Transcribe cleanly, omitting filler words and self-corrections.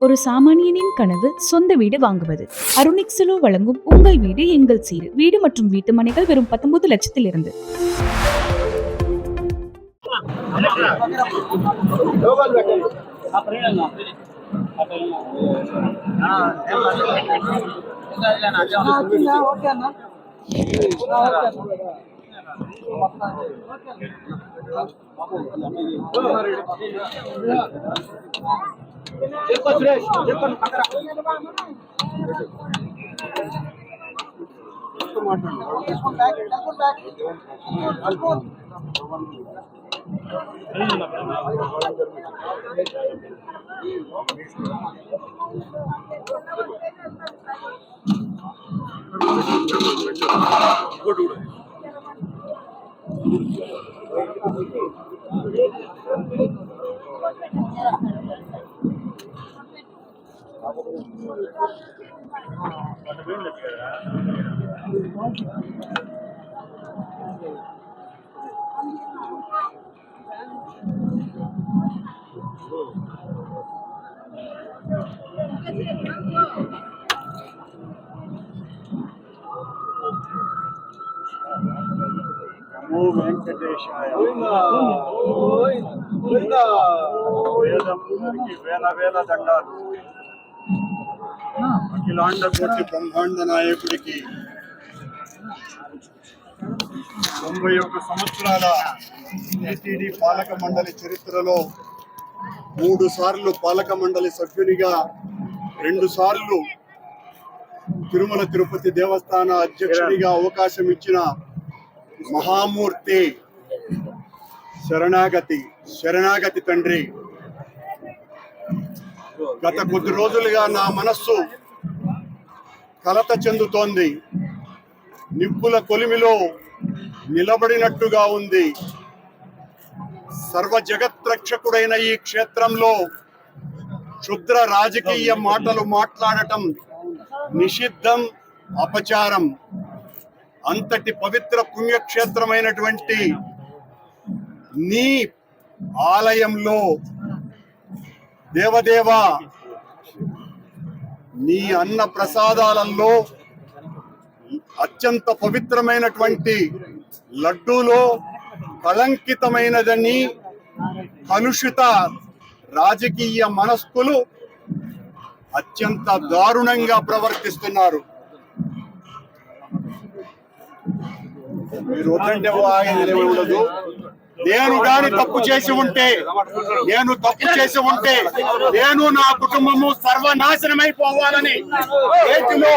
ஒரு சாமானியனின் கனவு சொந்த வீடு வாங்குவது. அருணிக்ஸலோ வழங்கும் உங்கள் வீடு எங்கள் சீடு. வீடு மற்றும் வீட்டு மனைகள் வெறும் 19 லட்சத்தில் இருந்து. నమో వెంకటేశాయ. వేదమునికి వేల వేల దండాలు. అఖిలాండ కోటి బ్రహ్మాండ నాయకుడికి 91 సంవత్సరాల టీటీడీ పాలక మండలి చరిత్రలో 3 సార్లు పాలక మండలి సభ్యునిగా, 2 సార్లు తిరుమల తిరుపతి దేవస్థాన అధ్యక్షుడిగా అవకాశం ఇచ్చిన మహామూర్తి, శరణాగతి తండ్రి. గత కొద్ది రోజులుగా నా మనస్సు కలత చెందుతోంది. నిప్పుల కొలిమిలో నిలబడినట్టుగా ఉంది. సర్వ జగత్రక్షకుడైన ఈ క్షేత్రంలో క్షుద్ర రాజకీయ మాటలు మాట్లాడటం నిషిద్ధం, అపచారం. అంతటి పవిత్ర పుణ్యక్షేత్రమైనటువంటి నీ ఆలయంలో దేవదేవ, నీ అన్న ప్రసాదాలలో అత్యంత పవిత్రమైనటువంటి లడ్డూలో కళంకితమైనదని కలుషిత రాజకీయ మనస్కులు అత్యంత దారుణంగా ప్రవర్తిస్తున్నారు. మీరు వద్దంటే ఉండదు. నేను తప్పు చేసి ఉంటే, నేను నా కుటుంబము సర్వనాశనమైపోవాలని చేతిలో